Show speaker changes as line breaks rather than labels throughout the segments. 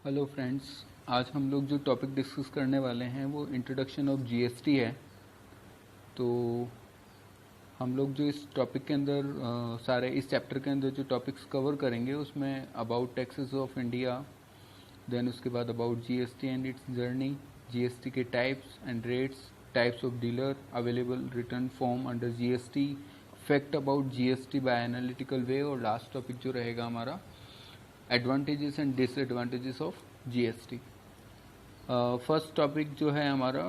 Hello friends. आज हम लोग जो टॉपिक डिस्कस करने वाले हैं वो इंट्रोडक्शन ऑफ जीएसटी है। तो हम लोग जो इस टॉपिक के अंदर सारे इस चैप्टर के अंदर जो टॉपिक्स कवर करेंगे उसमें about taxes of India, then उसके बाद about GST and its journey, GST के types and rates, types of dealer, available return form under GST, fact about GST by analytical way, और last topic जो रहेगा हमारा advantages and disadvantages of GST. First topic जो है हमारा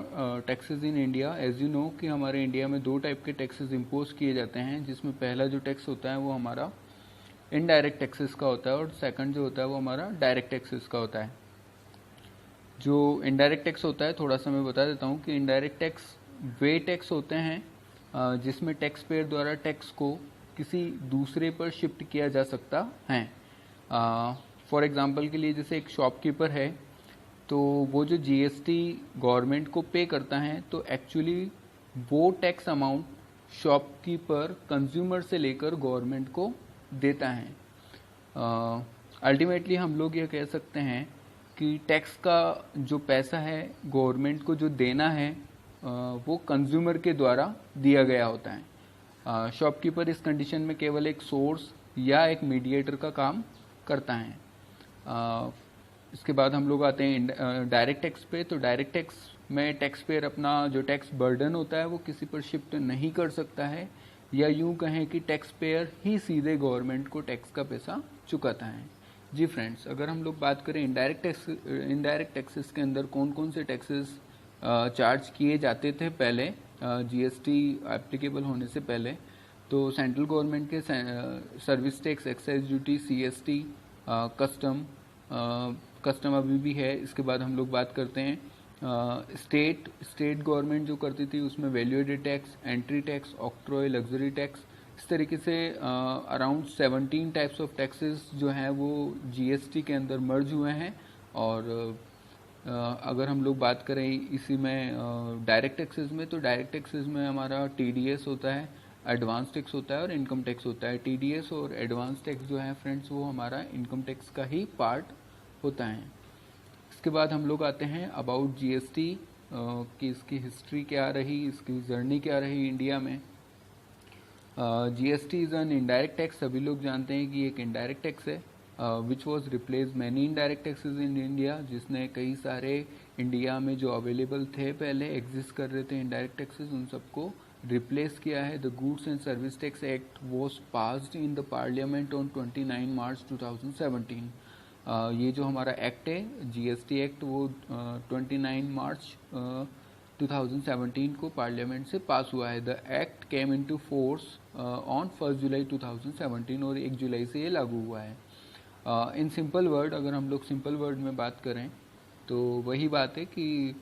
taxes in India. As you know कि हमारे India में दो टाइप के टैक्सेस इम्पोज किए जाते हैं, जिसमें पहला जो टैक्स होता है वो हमारा इनडायरेक्ट टैक्सेस का होता है और सेकंड जो होता है वो हमारा डायरेक्ट टैक्सेस का होता है। जो इनडायरेक्ट टैक्स होता है, थोड़ा सा मैं बता देता हूँ कि इनडायरेक्ट टैक्स वे टैक्स होते हैं जिसमें टैक्स पेयर द्वारा टैक्स को किसी दूसरे पर शिफ्ट किया जा सकता है। फॉर एग्जांपल के लिए जैसे एक शॉपकीपर है, तो वो जो जीएसटी गवर्नमेंट को पे करता है तो एक्चुअली वो टैक्स अमाउंट शॉपकीपर कंज्यूमर से लेकर गवर्नमेंट को देता है। अल्टीमेटली हम लोग ये कह सकते हैं कि टैक्स का जो पैसा है गवर्नमेंट को जो देना है वो कंज्यूमर के द्वारा दिया गया होता है। शॉपकीपर इस कंडीशन में केवल एक सोर्स या एक मीडिएटर का काम करता है। इसके बाद हम लोग आते हैं डायरेक्ट टैक्स पे। तो डायरेक्ट टैक्स में टैक्स पेयर अपना जो टैक्स बर्डन होता है वो किसी पर शिफ्ट नहीं कर सकता है, या यूं कहें कि टैक्स पेयर ही सीधे गवर्नमेंट को टैक्स का पैसा चुकाता है। जी फ्रेंड्स, अगर हम लोग बात करें इनडायरेक्ट टैक्सेस के अंदर कौन कौन से टैक्सेस चार्ज किए जाते थे पहले जीएसटी एप्लीकेबल होने से पहले, तो सेंट्रल गवर्नमेंट के service tax, excise duty, CST, custom अभी भी है। इसके बाद हम लोग बात करते हैं स्टेट गवर्नमेंट जो करती थी उसमें value added tax, entry tax, octroi, luxury tax. इस तरीके से अराउंड 17 टाइप्स ऑफ टैक्सेस जो हैं वो जीएसटी के अंदर मर्ज हुए हैं। और अगर हम लोग बात करें इसी में डायरेक्ट टैक्सेस में, तो डायरेक्ट टैक्सेस में हमारा टीडीएस होता है, एडवांस टैक्स होता है और इनकम टैक्स होता है। टीडीएस और एडवांस टैक्स जो है फ्रेंड्स वो हमारा इनकम टैक्स का ही पार्ट होता है। इसके बाद हम लोग आते हैं अबाउट जीएसटी कि इसकी हिस्ट्री क्या रही, इसकी जर्नी क्या रही इंडिया में। GST is an indirect tax. सभी लोग जानते हैं कि एक इनडायरेक्ट टैक्स है which was replace many indirect taxes in India, जिसने कई सारे इंडिया में जो अवेलेबल थे पहले एग्जिस्ट कर रहे थे इनडायरेक्ट टैक्सेस उन सबको रिप्लेस किया है। The goods and service tax act was passed in the parliament on 29 मार्च 2017। ये जो हमारा एक्ट है जीएसटी एक्ट वो 29 मार्च 2017 को पार्लियामेंट से पास हुआ है। The act came into force on 1 जुलाई 2017 और 1 जुलाई से ये लागू हुआ है। इन सिंपल वर्ड, अगर हम लोग सिंपल वर्ड में बात करें तो वही बात है कि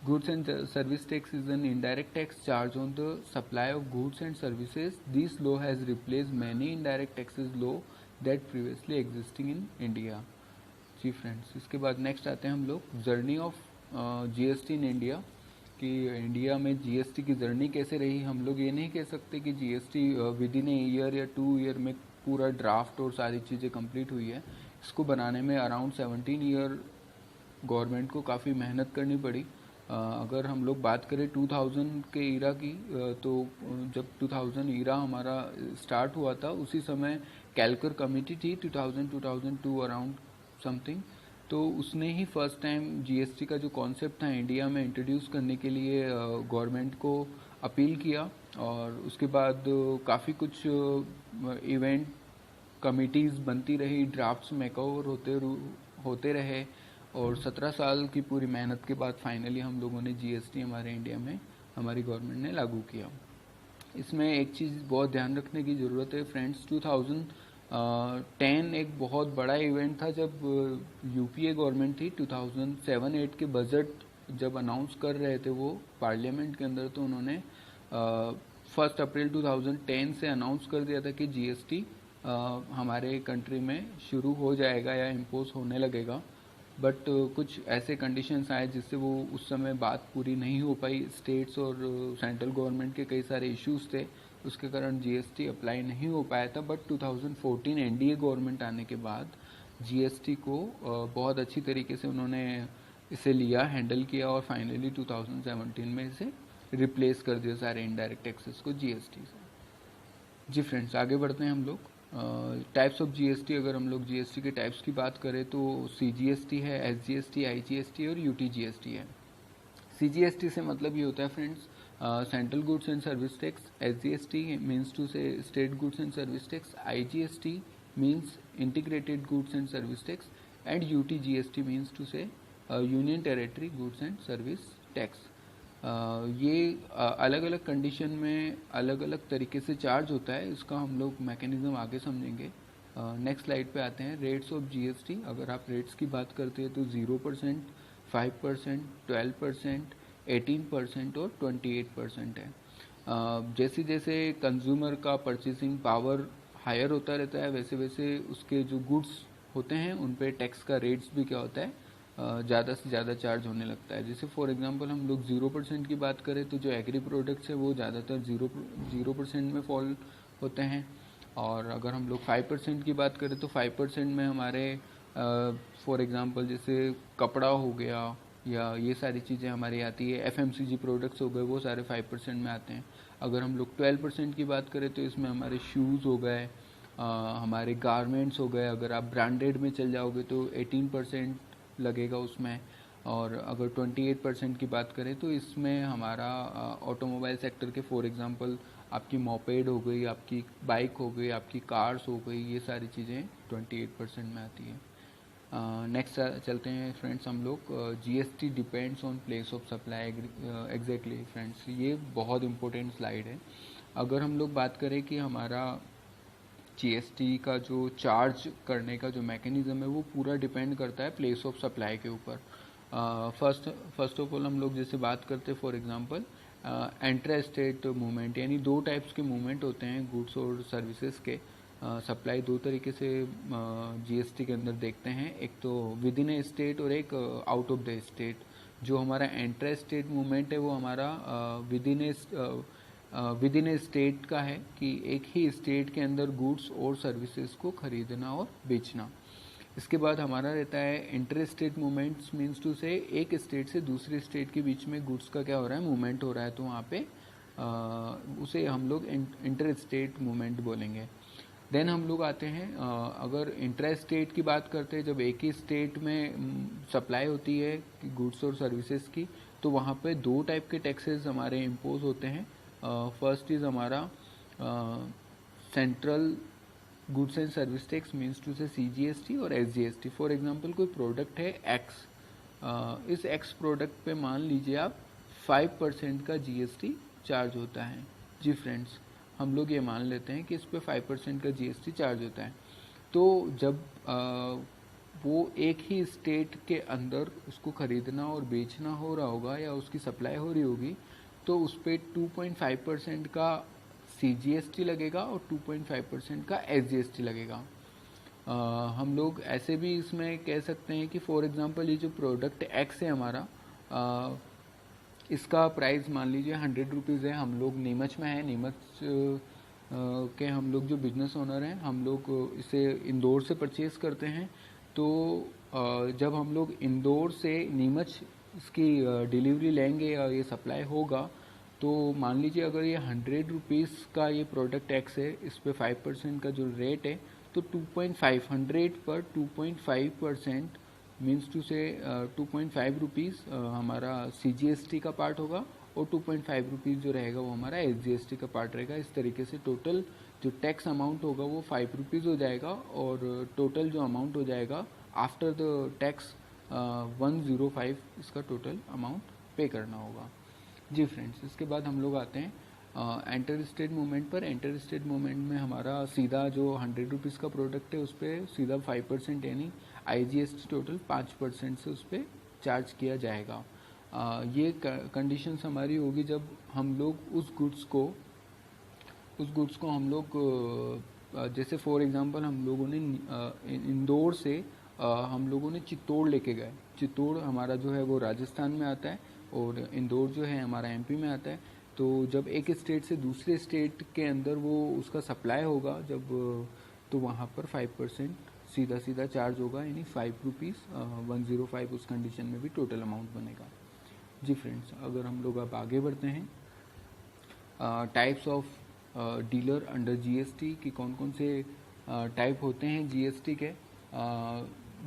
goods and service tax is an indirect tax charge on the supply of goods and services. This law has replace many indirect taxes law that previously existing in India. जी friends, इसके बाद नेक्स्ट आते हैं हम लोग journey of GST in India, कि India में GST की जर्नी कैसे रही। हम लोग ये नहीं कह सकते कि GST within a year या 2 ईयर में पूरा ड्राफ्ट और सारी चीज़ें कंप्लीट हुई है। इसको बनाने में अराउंड 17 ईयर गवर्नमेंट को काफ़ी मेहनत करनी पड़ी। अगर हम लोग बात करें 2000 के ईरा की, तो जब 2000 ईरा हमारा स्टार्ट हुआ था उसी समय कैलकर कमेटी थी 2002 अराउंड समथिंग, तो उसने ही फर्स्ट टाइम जीएसटी का जो कॉन्सेप्ट था इंडिया में इंट्रोड्यूस करने के लिए गवर्नमेंट को अपील किया। और उसके बाद काफ़ी कुछ इवेंट कमिटीज़ बनती रही, ड्राफ्ट्स मेकओवर होते रहे, और 17 साल की पूरी मेहनत के बाद फाइनली हम लोगों ने जीएसटी हमारे इंडिया में हमारी गवर्नमेंट ने लागू किया। इसमें एक चीज़ बहुत ध्यान रखने की ज़रूरत है फ्रेंड्स, 2010 एक बहुत बड़ा इवेंट था जब यूपीए गवर्नमेंट थी। 2007-8 के बजट जब अनाउंस कर रहे थे वो पार्लियामेंट के अंदर, तो उन्होंने 1 अप्रैल 2010 से अनाउंस कर दिया था कि जीएसटी हमारे कंट्री में शुरू हो जाएगा या इम्पोज होने लगेगा। बट कुछ ऐसे कंडीशंस आए जिससे वो उस समय बात पूरी नहीं हो पाई। स्टेट्स और सेंट्रल गवर्नमेंट के कई सारे इश्यूज थे, उसके कारण जीएसटी अप्लाई नहीं हो पाया था। बट 2014 एनडीए गवर्नमेंट आने के बाद जीएसटी को बहुत अच्छी तरीके से उन्होंने इसे लिया, हैंडल किया और फाइनली 2017 में इसे रिप्लेस कर दिया सारे इनडायरेक्ट टैक्सेस को जीएसटी से। जी फ्रेंड्स, आगे बढ़ते हैं हम लोग। टाइप्स ऑफ जीएसटी, अगर हम लोग जीएसटी के टाइप्स की बात करें तो सीजीएसटी है, एसजीएसटी, आईजीएसटी और यूटीजीएसटी है। सीजीएसटी से मतलब ये होता है friends, central goods and service tax. SGST means to say state goods and service tax. IGST means integrated goods and service tax. And UTGST means to say union territory goods and service tax. ये अलग अलग condition में अलग अलग तरीके से charge होता है, इसका हम लोग मैकेनिज्म आगे समझेंगे। नेक्स्ट स्लाइड पे आते हैं। रेट्स ऑफ जीएसटी, अगर आप रेट्स की बात करते हैं तो 0%, 5%, 12%, 18% और 28% है। जैसे जैसे कंज्यूमर का परचेसिंग पावर हायर होता रहता है, वैसे वैसे उसके जो गुड्स होते हैं उन पे टैक्स का रेट्स भी क्या होता है, ज़्यादा से ज़्यादा चार्ज होने लगता है। जैसे फॉर एग्जांपल हम लोग 0% की बात करें तो जो एग्री प्रोडक्ट्स है वो ज़्यादातर 0% में फॉल होते हैं। और अगर हम लोग 5% की बात करें तो 5% में हमारे फॉर एग्जांपल जैसे कपड़ा हो गया या ये सारी चीज़ें हमारी आती है, एफएमसीजी प्रोडक्ट्स हो गए, वो सारे 5% में आते हैं। अगर हम लोग 12% की बात करें तो इसमें हमारे शूज़ हो गए, हमारे गारमेंट्स हो गए। अगर आप ब्रांडेड में चल जाओगे तो 18% लगेगा उसमें। और अगर 28% की बात करें तो इसमें हमारा ऑटोमोबाइल सेक्टर के फॉर एग्जांपल आपकी मोपेड हो गई, आपकी बाइक हो गई, आपकी कार्स हो गई, ये सारी चीज़ें 28% में आती है। नेक्स्ट चलते हैं फ्रेंड्स हम लोग। GST depends on place of supply. Exactly friends, ये बहुत इंपॉर्टेंट स्लाइड है। अगर हम लोग बात करें कि हमारा जीएसटी का जो चार्ज करने का जो मैकेनिज्म है वो पूरा डिपेंड करता है प्लेस ऑफ सप्लाई के ऊपर। फर्स्ट ऑफ ऑल हम लोग जैसे बात करते हैं for example intra state movement, यानी दो टाइप्स के मूवमेंट होते हैं गुड्स और सर्विसेज के। सप्लाई दो तरीके से जीएसटी के अंदर देखते हैं, एक तो विद इन ए स्टेट और एक आउट ऑफ द स्टेट। जो हमारा इंट्रा स्टेट मूवमेंट है वो हमारा विद इन ए स्टेट का है कि एक ही स्टेट के अंदर गुड्स और सर्विसेज को खरीदना और बेचना। इसके बाद हमारा रहता है inter state movements, means to say एक स्टेट से दूसरे स्टेट के बीच में गुड्स का क्या हो रहा है, मूवमेंट हो रहा है, तो वहाँ पे उसे हम लोग इंटर स्टेट मूवमेंट बोलेंगे। देन हम लोग आते हैं अगर इंट्रा स्टेट की बात करते हैं, जब एक ही स्टेट में सप्लाई होती है गुड्स और सर्विसेज की, तो वहाँ पे दो टाइप के टैक्सेस हमारे इम्पोज होते हैं। फर्स्ट इज़ हमारा central goods and service tax, means to say CGST और एसजीएसटी। फॉर एग्जांपल कोई प्रोडक्ट है एक्स, इस एक्स प्रोडक्ट पे मान लीजिए आप 5% का जीएसटी चार्ज होता है। जी फ्रेंड्स, हम लोग ये मान लेते हैं कि इस पे 5% का जीएसटी चार्ज होता है। तो जब वो एक ही स्टेट के अंदर उसको खरीदना और बेचना हो रहा होगा या उसकी सप्लाई हो रही होगी, तो उस पर 2.5% का सीजीएसटी लगेगा और 2.5% का एसजीएसटी लगेगा। हम लोग ऐसे भी इसमें कह सकते हैं कि फॉर एग्जांपल ये जो प्रोडक्ट एक्स है हमारा, इसका प्राइस मान लीजिए 100 रुपीज़ है। हम लोग नीमच में हैं, नीमच के हम लोग जो बिजनेस ओनर हैं, हम लोग इसे इंदौर से परचेज़ करते हैं। तो जब हम लोग इंदौर से नीमच इसकी डिलीवरी लेंगे या ये सप्लाई होगा, तो मान लीजिए अगर ये 100 रुपीज़ का ये प्रोडक्ट एक्स है, इस पे 5% का जो रेट है, तो 2.5 पर 2.5% मीन्स टू से 2.5 रुपीज़ हमारा सीजीएसटी का पार्ट होगा और 2.5 रुपीज़ जो रहेगा वो हमारा एसजीएसटी का पार्ट रहेगा। इस तरीके से टोटल जो टैक्स अमाउंट होगा वो 5 रुपीज़ हो जाएगा और टोटल जो अमाउंट हो जाएगा आफ्टर द टैक्स 105 इसका टोटल अमाउंट पे करना होगा। जी फ्रेंड्स, इसके बाद हम लोग आते हैं एंटर स्टेट मूवमेंट पर। एंटर स्टेट मूवमेंट में हमारा सीधा जो 100 रुपीज़ का प्रोडक्ट है उस पर सीधा 5% यानी आईजीएसटी टोटल 5% से उस पर चार्ज किया जाएगा। ये कंडीशंस हमारी होगी जब हम लोग उस गुड्स को हम लोग जैसे फॉर एग्जांपल हम लोगों ने इंदौर से हम लोगों ने चित्तौड़ लेके गए। चित्तौड़ हमारा जो है वो राजस्थान में आता है और इंदौर जो है हमारा एमपी में आता है। तो जब एक स्टेट से दूसरे स्टेट के अंदर वो उसका सप्लाई होगा जब, तो वहाँ पर 5% सीधा सीधा चार्ज होगा, यानी 5 रुपीज़ 105 उस कंडीशन में भी टोटल अमाउंट बनेगा। जी फ्रेंड्स, अगर हम लोग अब आगे बढ़ते हैं, types of dealer under GST कि कौन कौन से टाइप होते हैं जीएसटी के,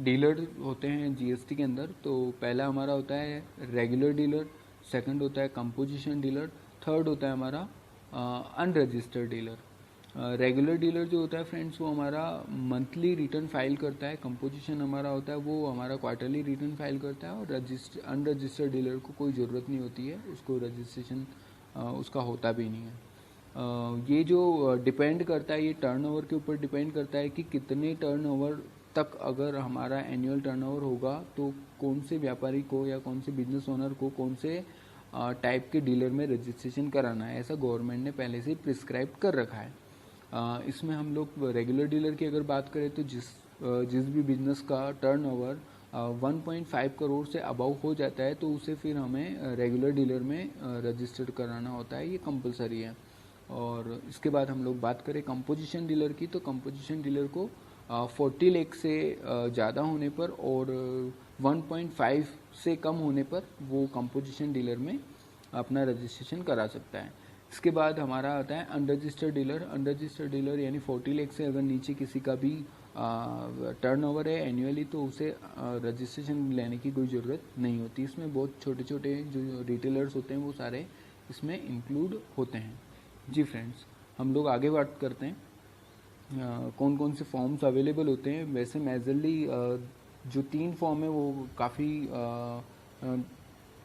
डीलर होते हैं जीएसटी के अंदर। तो पहला हमारा होता है रेगुलर डीलर, सेकंड होता है कंपोजिशन डीलर, थर्ड होता है हमारा अनरजिस्टर्ड डीलर। रेगुलर डीलर जो होता है फ्रेंड्स, वो हमारा मंथली रिटर्न फाइल करता है। कंपोजिशन हमारा होता है वो हमारा क्वार्टरली रिटर्न फाइल करता है। और अनरजिस्टर्ड डीलर को कोई ज़रूरत नहीं होती है, उसको रजिस्ट्रेशन उसका होता भी नहीं है। ये जो डिपेंड करता है, ये टर्नओवर के ऊपर डिपेंड करता है कि कितने टर्नओवर तक अगर हमारा एनुअल टर्नओवर होगा तो कौन से व्यापारी को या कौन से बिजनेस ओनर को कौन से टाइप के डीलर में रजिस्ट्रेशन कराना है, ऐसा गवर्नमेंट ने पहले से प्रिस्क्राइब कर रखा है। इसमें हम लोग रेगुलर डीलर की अगर बात करें तो जिस भी बिजनेस का टर्नओवर 1.5 करोड़ से अबव हो जाता है तो उसे फिर हमें रेगुलर डीलर में रजिस्टर्ड कराना होता है, ये कंपलसरी है। और इसके बाद हम लोग बात करें कंपोजिशन डीलर की, तो कंपोजिशन डीलर को 40 लाख से ज़्यादा होने पर और 1.5 से कम होने पर वो कंपोजिशन डीलर में अपना रजिस्ट्रेशन करा सकता है। इसके बाद हमारा आता है अनरजिस्टर्ड डीलर। अनरजिस्टर्ड डीलर यानी 40 लाख से अगर नीचे किसी का भी टर्नओवर है एनुअली तो उसे रजिस्ट्रेशन लेने की कोई ज़रूरत नहीं होती। इसमें बहुत छोटे छोटे जो रिटेलर्स होते हैं वो सारे इसमें इंक्लूड होते हैं। जी फ्रेंड्स, हम लोग आगे बात करते हैं कौन कौन से फॉर्म्स अवेलेबल होते हैं। वैसे मेजरली जो 3 फॉर्म है वो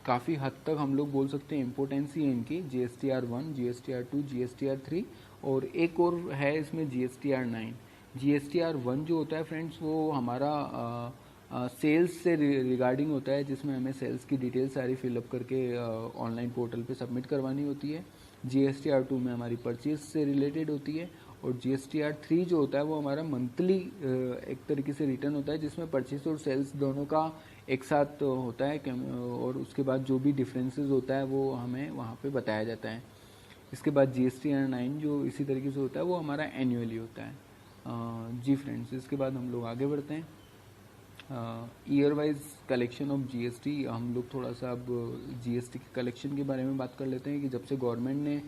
काफ़ी हद तक हम लोग बोल सकते हैं इम्पोर्टेंसी है इनकी, GSTR1, GSTR2, GSTR3 और एक और है इसमें GSTR9। GSTR1 जो होता है फ्रेंड्स वो हमारा सेल्स से रिगार्डिंग होता है, जिसमें हमें सेल्स की डिटेल सारी फिलअप करके ऑनलाइन पोर्टल पे सबमिट करवानी होती है। GSTR2 में हमारी परचेज से रिलेटेड होती है। और GSTR3 जो होता है वो हमारा मंथली एक तरीके से रिटर्न होता है, जिसमें परचेज और सेल्स दोनों का एक साथ होता है और उसके बाद जो भी डिफरेंसेस होता है वो हमें वहाँ पे बताया जाता है। इसके बाद GSTR9 जो इसी तरीके से होता है वो हमारा एनुअली होता है। जी फ्रेंड्स, इसके बाद हम लोग आगे बढ़ते हैं। Year wise collection of GST। हम लोग थोड़ा सा अब GST के कलेक्शन के बारे में बात कर लेते हैं कि जब से गवर्नमेंट ने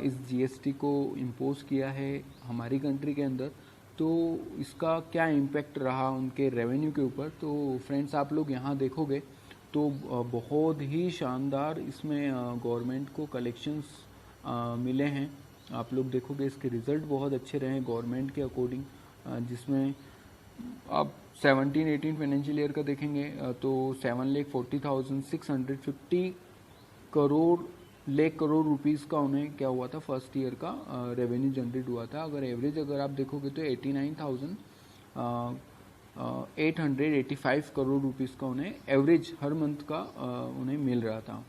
इस GST को इम्पोज किया है हमारी कंट्री के अंदर तो इसका क्या इम्पैक्ट रहा उनके रेवेन्यू के ऊपर। तो फ्रेंड्स, आप लोग यहाँ देखोगे तो बहुत ही शानदार इसमें गवर्नमेंट को कलेक्शंस मिले हैं। आप लोग देखोगे इसके रिज़ल्ट बहुत अच्छे रहे गवर्नमेंट के अकॉर्डिंग, जिसमें आप 17-18 फाइनेंशियल ईयर का देखेंगे तो 7,40,650 करोड़ रुपीस का उन्हें क्या हुआ था फर्स्ट ईयर का रेवेन्यू जनरेट हुआ था। अगर एवरेज अगर आप देखोगे तो 89,885 करोड़ रुपीस का उन्हें एवरेज हर मंथ का उन्हें मिल रहा था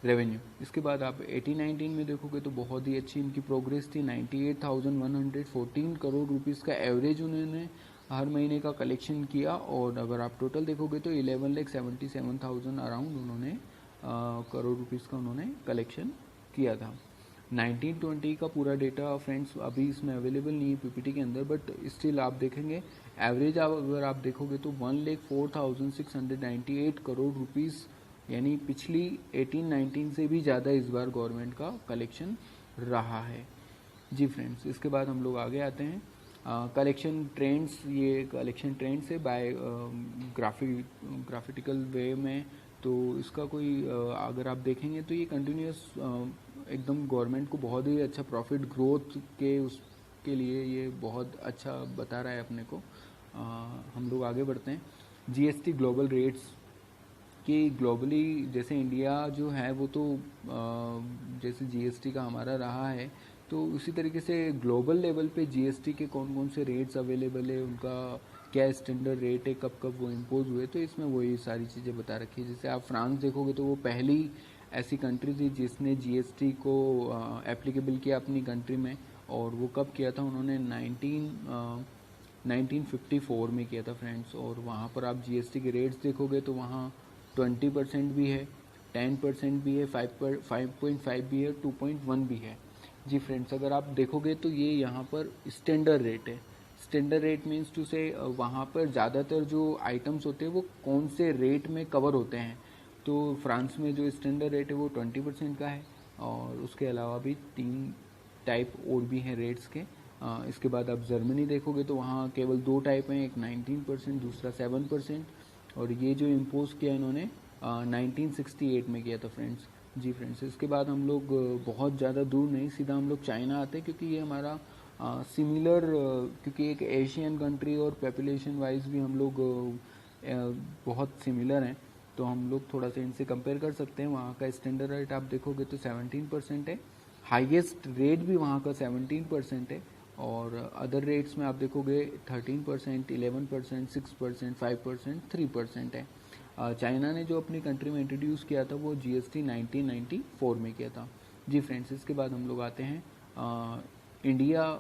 रेवेन्यू। इसके बाद आप 18-19 में देखोगे तो बहुत ही अच्छी इनकी प्रोग्रेस थी। 98,114 करोड़ रुपीस का एवरेज उन्होंने हर महीने का कलेक्शन किया। और अगर आप टोटल देखोगे तो 11,77,000 अराउंड उन्होंने करोड़ रुपीस का उन्होंने कलेक्शन किया था। 1920 का पूरा डेटा फ्रेंड्स अभी इसमें अवेलेबल नहीं है PPT के अंदर, बट स्टिल आप देखेंगे एवरेज अगर आप देखोगे तो 1,04,698 करोड़ रुपीस, यानी पिछली 18-19 से भी ज़्यादा इस बार गवर्नमेंट का कलेक्शन रहा है। जी फ्रेंड्स, इसके बाद हम लोग आगे आते हैं कलेक्शन ट्रेंड्स। ये कलेक्शन ट्रेंड्स है बाय ग्राफिटिकल वे में। तो इसका कोई अगर आप देखेंगे तो ये कंटिन्यूस एकदम गवर्नमेंट को बहुत ही अच्छा प्रॉफिट ग्रोथ के उसके लिए ये बहुत अच्छा बता रहा है अपने को। हम लोग आगे बढ़ते हैं। GST ग्लोबल रेट्स कि ग्लोबली जैसे इंडिया जो है वो तो जैसे GST का हमारा रहा है तो उसी तरीके से ग्लोबल लेवल पे GST के कौन कौन से रेट्स अवेलेबल है, उनका क्या स्टैंडर्ड रेट है, कब कब वो इम्पोज हुए, तो इसमें वही सारी चीज़ें बता रखी है। जैसे आप फ्रांस देखोगे तो वो पहली ऐसी कंट्री थी जिसने GST को एप्लीकेबल किया अपनी कंट्री में। और वो कब किया था उन्होंने 1954 में किया था फ्रेंड्स। और वहाँ पर आप GST के रेट्स देखोगे तो वहाँ 20% भी है, 10% भी है, 5.5 भी है, 2.1 भी है। जी फ्रेंड्स, अगर आप देखोगे तो ये यहाँ पर स्टैंडर्ड रेट है। स्टैंडर्ड रेट मीन्स टू से वहाँ पर ज़्यादातर जो आइटम्स होते हैं वो कौन से रेट में कवर होते हैं। तो फ्रांस में जो स्टैंडर्ड रेट है वो 20% का है, और उसके अलावा भी 3 टाइप और भी हैं रेट्स के। इसके बाद आप जर्मनी देखोगे तो वहाँ केवल 2 टाइप हैं, एक 19%, दूसरा 7%, और ये जो इम्पोज किया इन्होंने 1968 में किया था फ्रेंड्स। जी फ्रेंड्स, इसके बाद हम लोग बहुत ज़्यादा दूर नहीं, सीधा हम लोग चाइना आते हैं, क्योंकि ये हमारा सिमिलर, क्योंकि एक एशियन कंट्री और पॉपुलेशन वाइज भी हम लोग बहुत सिमिलर हैं, तो हम लोग थोड़ा सा इनसे कंपेयर कर सकते हैं। वहाँ का स्टैंडर्ड रेट आप देखोगे तो 17% है, हाईएस्ट रेट भी वहाँ का 17% है, और अदर रेट्स में आप देखोगे 13%, 11%, 6%, 5%, 3% है। चाइना ने जो अपनी कंट्री में इंट्रोड्यूस किया था वो GST 1994 में किया था। जी फ्रेंड्स, इसके बाद हम लोग आते हैं इंडिया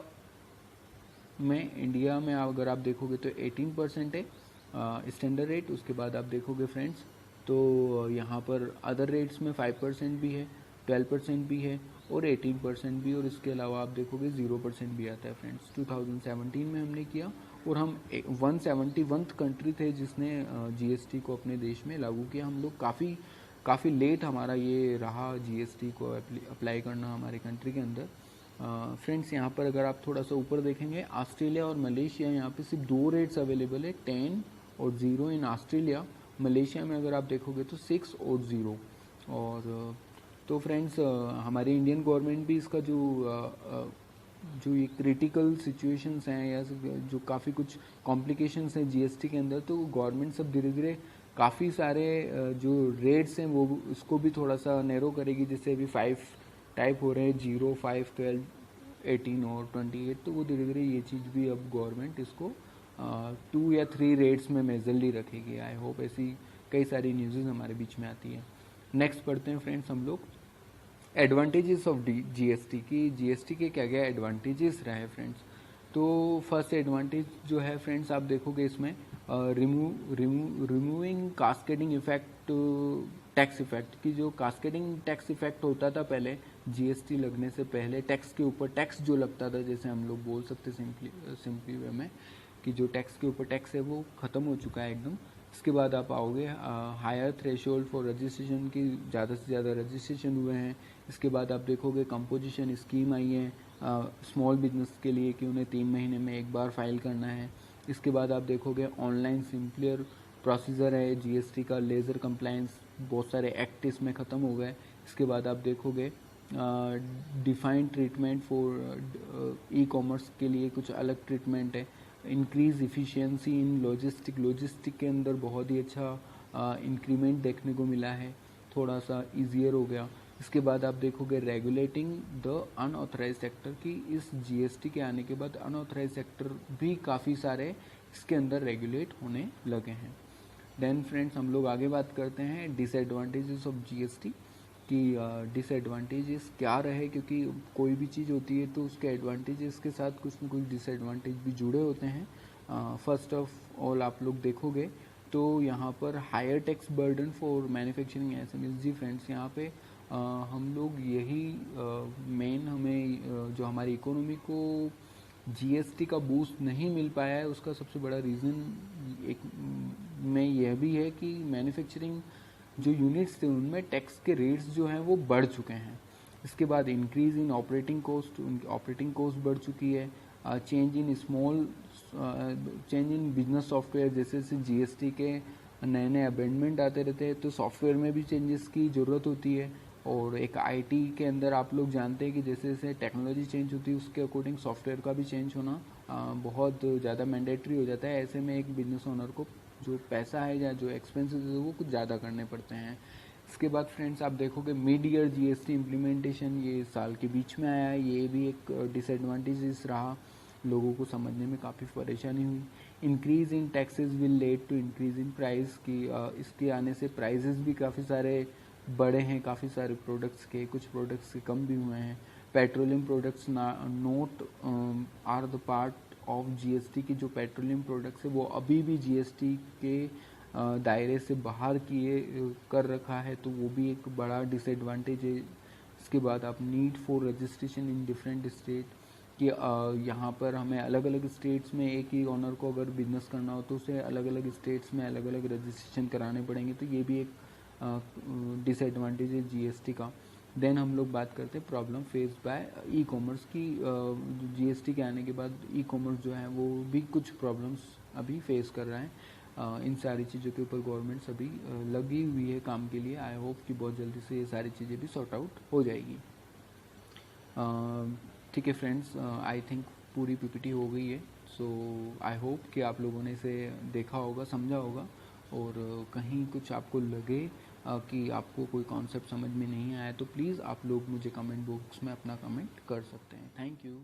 में अगर आप देखोगे तो 18% है स्टैंडर्ड रेट। उसके बाद आप देखोगे फ्रेंड्स तो यहाँ पर अदर रेट्स में 5% भी है, 12% भी है, और 18% भी, और इसके अलावा आप देखोगे 0% भी आता है फ्रेंड्स। 2017 में हमने किया, और हम 171th कंट्री थे जिसने GST को अपने देश में लागू किया। हम लोग काफ़ी लेट हमारा ये रहा GST को अप्लाई करना हमारे कंट्री के अंदर। फ्रेंड्स, यहाँ पर अगर आप थोड़ा सा ऊपर देखेंगे, ऑस्ट्रेलिया और मलेशिया, यहाँ पे सिर्फ 2 रेट्स अवेलेबल है, 10 और 0 इन ऑस्ट्रेलिया। मलेशिया में अगर आप देखोगे तो 6 और 0। और तो फ्रेंड्स, हमारी इंडियन गवर्नमेंट भी इसका जो ये क्रिटिकल सिचुएशंस हैं या जो काफ़ी कुछ कॉम्प्लिकेशंस हैं GST के अंदर, तो गवर्नमेंट सब धीरे धीरे काफ़ी सारे जो रेट्स हैं वो इसको भी थोड़ा सा नैरो करेगी। जैसे अभी 5 टाइप हो रहे हैं, 0, 5, 12, 18 और 28, तो वो धीरे धीरे ये चीज़ भी अब गवर्नमेंट इसको 2 या 3 रेट्स में मेजरली रखेगी। आई होप ऐसी कई सारी न्यूज़ हमारे बीच में आती है। नेक्स्ट पढ़ते हैं फ्रेंड्स हम लोग एडवांटेजेस ऑफ GST की। GST के क्या क्या एडवांटेजेस रहे फ्रेंड्स। तो फर्स्ट एडवांटेज जो है फ्रेंड्स, आप देखोगे इसमें removing cascading effect, tax effect की जो कास्केडिंग टैक्स इफेक्ट होता था पहले GST लगने से पहले, टैक्स के ऊपर टैक्स जो लगता था, जैसे हम लोग बोल सकते सिंपली वे में कि जो टैक्स के ऊपर टैक्स है वो ख़त्म हो चुका है एकदम। इसके बाद आप आओगे हायर थ्रेशोल्ड फॉर रजिस्ट्रेशन की, ज़्यादा से ज़्यादा रजिस्ट्रेशन हुए हैं। इसके बाद आप देखोगे कंपोजिशन स्कीम आई है स्मॉल बिजनेस के लिए कि उन्हें 3 महीने में एक बार फाइल करना है। इसके बाद आप देखोगे ऑनलाइन सिंपलियर प्रोसीजर है GST का, लेज़र कंप्लायंस, बहुत सारे एक्ट इसमें ख़त्म हो गए। इसके बाद आप देखोगे डिफाइंड ट्रीटमेंट फॉर ई-कॉमर्स के लिए कुछ अलग ट्रीटमेंट है। इंक्रीज इफ़िशियंसी इन लॉजिस्टिक के अंदर बहुत ही अच्छा इंक्रीमेंट देखने को मिला है, थोड़ा सा ईजियर हो गया। इसके बाद आप देखोगे रेगुलेटिंग द अनऑथराइज सेक्टर की, इस GST के आने के बाद अनऑथराइज सेक्टर भी काफ़ी सारे इसके अंदर रेगुलेट होने लगे हैं। देन फ्रेंड्स, हम लोग आगे बात करते हैं डिसएडवांटेजेस ऑफ GST कि डिसएडवांटेजेस क्या रहे, क्योंकि कोई भी चीज़ होती है तो उसके एडवांटेजेस के साथ कुछ न कुछ डिसएडवांटेज भी जुड़े होते हैं। फर्स्ट ऑफ ऑल आप लोग देखोगे तो यहाँ पर higher tax burden for manufacturing SMEs। जी फ्रेंड्स, यहाँ पे हम लोग यही मेन हमें जो हमारी इकोनॉमी को GST का बूस्ट नहीं मिल पाया है, उसका सबसे बड़ा रीज़न एक में यह भी है कि मैन्युफैक्चरिंग जो यूनिट्स थे उनमें टैक्स के रेट्स जो हैं वो बढ़ चुके हैं। इसके बाद इंक्रीज़ इन ऑपरेटिंग कॉस्ट बढ़ चुकी है। चेंज इन बिजनेस सॉफ्टवेयर, जैसे GST के नए नए अमेंडमेंट आते रहते हैं तो सॉफ्टवेयर में भी चेंजेस की ज़रूरत होती है। और एक IT के अंदर आप लोग जानते हैं कि जैसे जैसे टेक्नोलॉजी चेंज होती है उसके अकॉर्डिंग सॉफ्टवेयर का भी चेंज होना बहुत ज़्यादा मैंडेटरी हो जाता है। ऐसे में एक बिजनेस ओनर को जो पैसा है या जो एक्सपेंसेस है वो कुछ ज़्यादा करने पड़ते हैं। इसके बाद फ्रेंड्स, आप देखोगे मिड ईयर GST इम्प्लीमेंटेशन ये साल के बीच में आया है, ये भी एक डिसएडवांटेजेस रहा, लोगों को समझने में काफ़ी परेशानी हुई। Increase in taxes will lead to increase in price की, इसके आने से प्राइजेस भी काफ़ी सारे बढ़े हैं, काफ़ी सारे प्रोडक्ट्स के, कुछ प्रोडक्ट्स के कम भी हुए हैं। Petroleum products not are the part of GST की, जो पेट्रोलियम प्रोडक्ट्स है वो अभी भी GST के दायरे से बाहर कर रखा है, तो वो भी एक बड़ा डिसएडवांटेज है। इसके बाद आप need for registration in different state, कि यहाँ पर हमें अलग अलग स्टेट्स में एक ही ओनर को अगर बिजनेस करना हो तो उसे अलग अलग स्टेट्स में अलग अलग रजिस्ट्रेशन कराने पड़ेंगे, तो ये भी एक डिसएडवांटेज है जीएसटी का। देन हम लोग बात करते हैं problem face by e commerce की। जीएसटी के आने के बाद ई कॉमर्स जो है वो भी कुछ प्रॉब्लम्स अभी फेस कर रहा है। इन सारी चीज़ों के ऊपर गवर्नमेंट अभी लगी हुई है काम के लिए। आई होप कि बहुत जल्दी से ये सारी चीज़ें भी सॉर्ट आउट हो जाएगी। ठीक है फ्रेंड्स, आई थिंक पूरी पीपीटी हो गई है। सो आई होप कि आप लोगों ने इसे देखा होगा, समझा होगा, और कहीं कुछ आपको लगे कि आपको कोई कॉन्सेप्ट समझ में नहीं आया तो प्लीज़ आप लोग मुझे कमेंट बॉक्स में अपना कमेंट कर सकते हैं। Thank you.